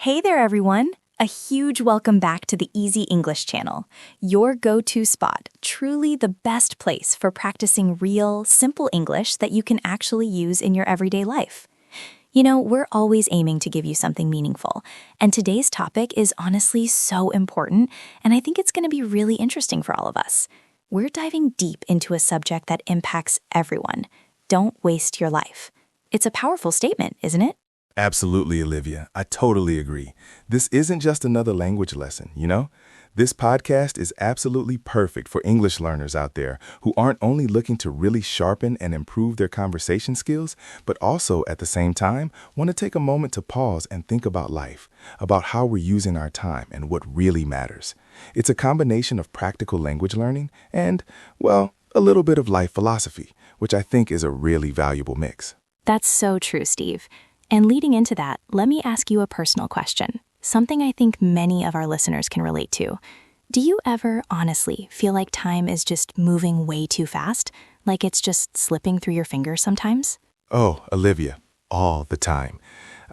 Hey there, everyone! A huge welcome back to the Easy English channel, your go-to spot, truly the best place for practicing real, simple English that you can actually use in your everyday life. You know, we're always aiming to give you something meaningful, and today's topic is honestly so important, and I think it's going to be really interesting for all of us. We're diving deep into a subject that impacts everyone. Don't waste your life. It's a powerful statement, isn't it? Absolutely, Olivia. I totally agree. This isn't just another language lesson, you know? This podcast is absolutely perfect for English learners out there who aren't only looking to really sharpen and improve their conversation skills, but also at the same time want to take a moment to pause and think about life, about how we're using our time and what really matters. It's a combination of practical language learning and, well, a little bit of life philosophy, which I think is a really valuable mix. That's so true, Steve. And leading into that, let me ask you a personal question, something I think many of our listeners can relate to. Do you ever honestly feel like time is just moving way too fast? Like it's just slipping through your fingers sometimes? Oh, Olivia, all the time.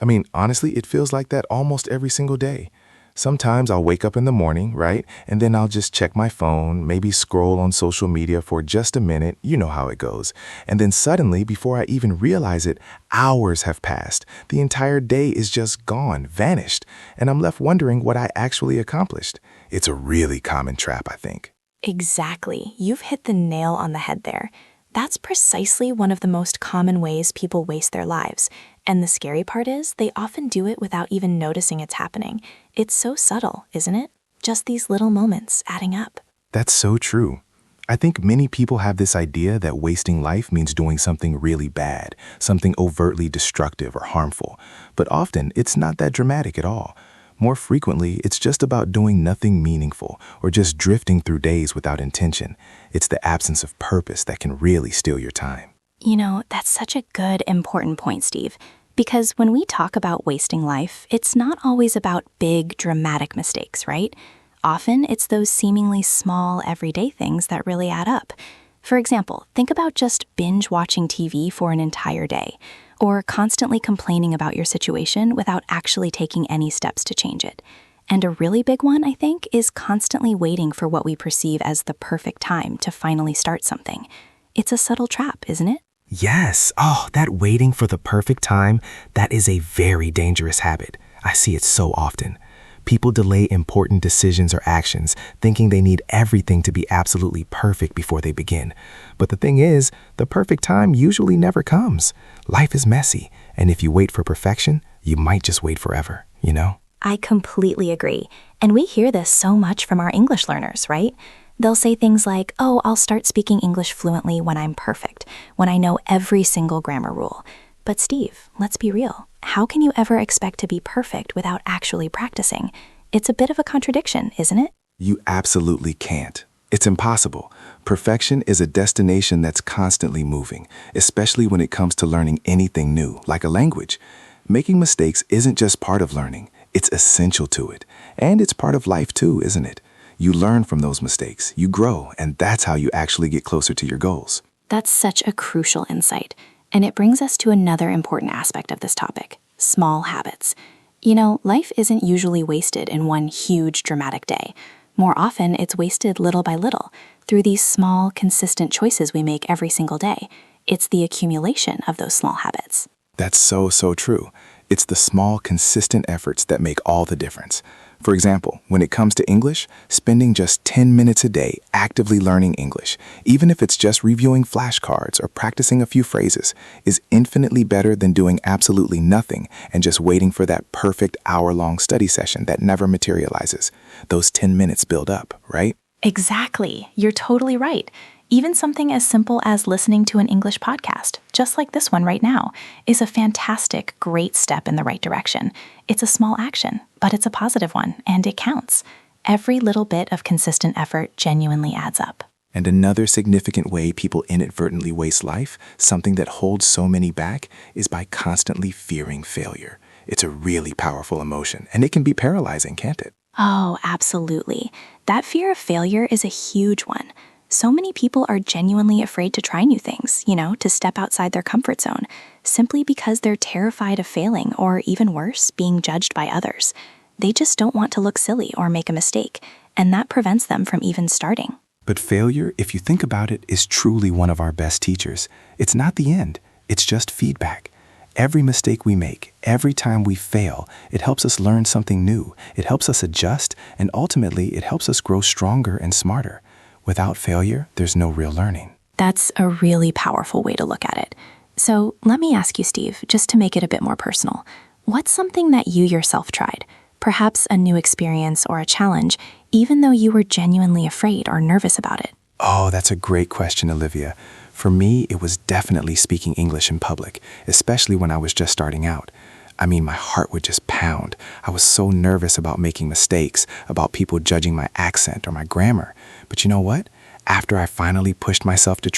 I mean, honestly, it feels like that almost every single day. Sometimes I'll wake up in the morning, right? And then I'll just check my phone, maybe scroll on social media for just a minute, you know how it goes. And then suddenly, before I even realize it, hours have passed. The entire day is just gone, vanished, and I'm left wondering what I actually accomplished. It's a really common trap, I think. Exactly. You've hit the nail on the head there. That's precisely one of the most common ways people waste their lives. And the scary part is they often do it without even noticing it's happening. It's so subtle, isn't it? Just these little moments adding up. That's so true. I think many people have this idea that wasting life means doing something really bad, something overtly destructive or harmful. But often, it's not that dramatic at all. More frequently, it's just about doing nothing meaningful or just drifting through days without intention. It's the absence of purpose that can really steal your time. You know, that's such a good, important point, Steve. Because when we talk about wasting life, it's not always about big, dramatic mistakes, right? Often, it's those seemingly small, everyday things that really add up. For example, think about just binge watching TV for an entire day, or constantly complaining about your situation without actually taking any steps to change it. And a really big one, I think, is constantly waiting for what we perceive as the perfect time to finally start something. It's a subtle trap, isn't it? Yes. Oh, that waiting for the perfect time, that is a very dangerous habit. I see it so often. People delay important decisions or actions, thinking they need everything to be absolutely perfect before they begin. But the thing is, the perfect time usually never comes. Life is messy, and if you wait for perfection, you might just wait forever, you know? I completely agree. And we hear this so much from our English learners, right? They'll say things like, oh, I'll start speaking English fluently when I'm perfect, when I know every single grammar rule. But Steve, let's be real. How can you ever expect to be perfect without actually practicing? It's a bit of a contradiction, isn't it? You absolutely can't. It's impossible. Perfection is a destination that's constantly moving, especially when it comes to learning anything new, like a language. Making mistakes isn't just part of learning, it's essential to it. And it's part of life too, isn't it? You learn from those mistakes, you grow, and that's how you actually get closer to your goals. That's such a crucial insight. And it brings us to another important aspect of this topic, small habits. You know, life isn't usually wasted in one huge, dramatic day. More often, it's wasted little by little, through these small, consistent choices we make every single day. It's the accumulation of those small habits. That's so true. It's the small, consistent efforts that make all the difference. For example, when it comes to English, spending just 10 minutes a day actively learning English, even if it's just reviewing flashcards or practicing a few phrases, is infinitely better than doing absolutely nothing and just waiting for that perfect hour-long study session that never materializes. Those 10 minutes build up, right? Exactly. You're totally right. Even something as simple as listening to an English podcast, just like this one right now, is a fantastic, great step in the right direction. It's a small action, but it's a positive one, and it counts. Every little bit of consistent effort genuinely adds up. And another significant way people inadvertently waste life, something that holds so many back, is by constantly fearing failure. It's a really powerful emotion, and it can be paralyzing, can't it? Oh, absolutely. That fear of failure is a huge one. So many people are genuinely afraid to try new things, to step outside their comfort zone, simply because they're terrified of failing or, even worse, being judged by others. They just don't want to look silly or make a mistake, and that prevents them from even starting. But failure, if you think about it, is truly one of our best teachers. It's not the end. It's just feedback. Every mistake we make, every time we fail, it helps us learn something new. It helps us adjust, and ultimately, it helps us grow stronger and smarter. Without failure, there's no real learning. That's a really powerful way to look at it. So let me ask you, Steve, just to make it a bit more personal, what's something that you yourself tried? Perhaps a new experience or a challenge, even though you were genuinely afraid or nervous about it? Oh, that's a great question, Olivia. For me, it was definitely speaking English in public, especially when I was just starting out. I mean, my heart would just pound. I was so nervous about making mistakes, about people judging my accent or my grammar. But you know what? After I finally pushed myself to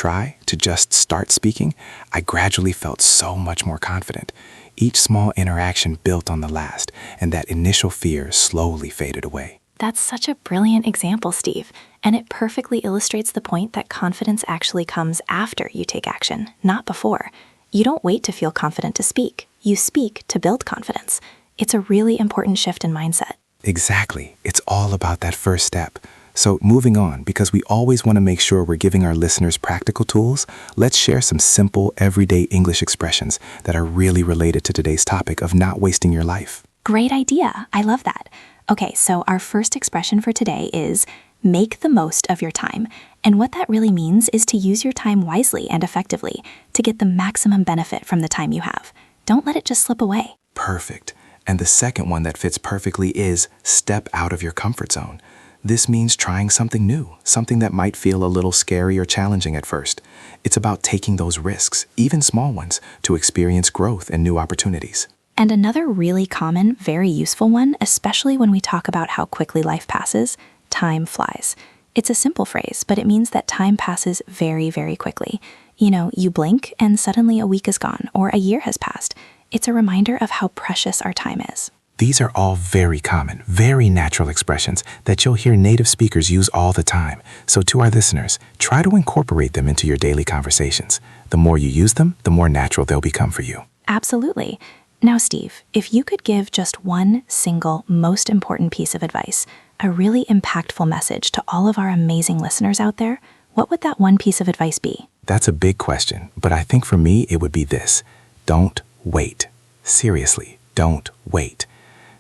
just start speaking, I gradually felt so much more confident. Each small interaction built on the last, and that initial fear slowly faded away. That's such a brilliant example, Steve, and it perfectly illustrates the point that confidence actually comes after you take action, not before. You don't wait to feel confident to speak. You speak to build confidence. It's a really important shift in mindset. Exactly. It's all about that first step. So moving on, because we always want to make sure we're giving our listeners practical tools, let's share some simple, everyday English expressions that are really related to today's topic of not wasting your life. Great idea. I love that. Okay, so our first expression for today is make the most of your time. And what that really means is to use your time wisely and effectively to get the maximum benefit from the time you have. Don't let it just slip away. Perfect. And the second one that fits perfectly is step out of your comfort zone. This means trying something new, something that might feel a little scary or challenging at first. It's about taking those risks, even small ones, to experience growth and new opportunities. And another really common, very useful one, especially when we talk about how quickly life passes, time flies. It's a simple phrase, but it means that time passes very, very quickly. You blink and suddenly a week is gone or a year has passed. It's a reminder of how precious our time is. These are all very common, very natural expressions that you'll hear native speakers use all the time. So to our listeners, try to incorporate them into your daily conversations. The more you use them, the more natural they'll become for you. Absolutely. Now, Steve, if you could give just one single, most important piece of advice, a really impactful message to all of our amazing listeners out there, what would that one piece of advice be? That's a big question, but I think for me it would be this. Don't wait. Seriously, don't wait.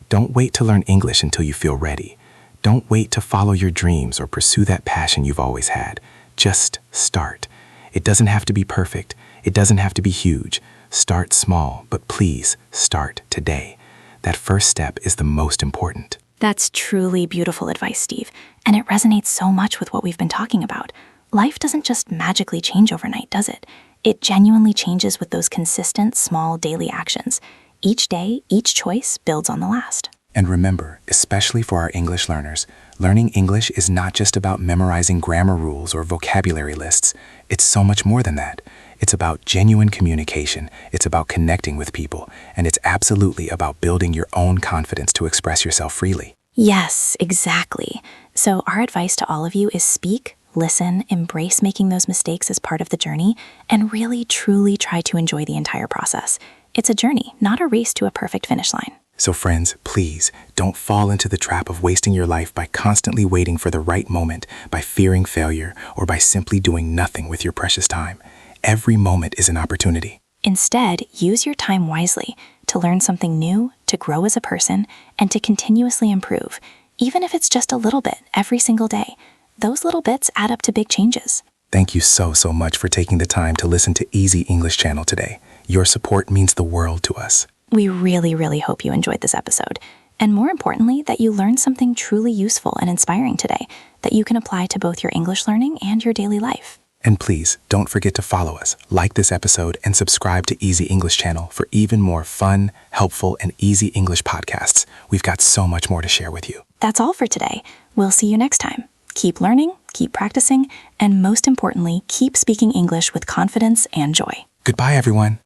Don't wait to learn English until you feel ready. Don't wait to follow your dreams or pursue that passion you've always had. Just start. It doesn't have to be perfect. It doesn't have to be huge. Start small, but please start today. That first step is the most important. That's truly beautiful advice, Steve, and it resonates so much with what we've been talking about. Life doesn't just magically change overnight, does it? It genuinely changes with those consistent, small daily actions. Each day, each choice builds on the last. And remember, especially for our English learners, learning English is not just about memorizing grammar rules or vocabulary lists. It's so much more than that. It's about genuine communication, it's about connecting with people, and it's absolutely about building your own confidence to express yourself freely. Yes, exactly. So our advice to all of you is speak, listen, embrace making those mistakes as part of the journey, and really, truly try to enjoy the entire process. It's a journey, not a race to a perfect finish line. So friends, please don't fall into the trap of wasting your life by constantly waiting for the right moment, by fearing failure, or by simply doing nothing with your precious time. Every moment is an opportunity. Instead, use your time wisely to learn something new, to grow as a person, and to continuously improve, even if it's just a little bit every single day. Those little bits add up to big changes. Thank you so much for taking the time to listen to Easy English Channel today. Your support means the world to us. We really, really hope you enjoyed this episode. And more importantly, that you learned something truly useful and inspiring today that you can apply to both your English learning and your daily life. And please, don't forget to follow us, like this episode, and subscribe to Easy English Channel for even more fun, helpful, and easy English podcasts. We've got so much more to share with you. That's all for today. We'll see you next time. Keep learning, keep practicing, and most importantly, keep speaking English with confidence and joy. Goodbye, everyone.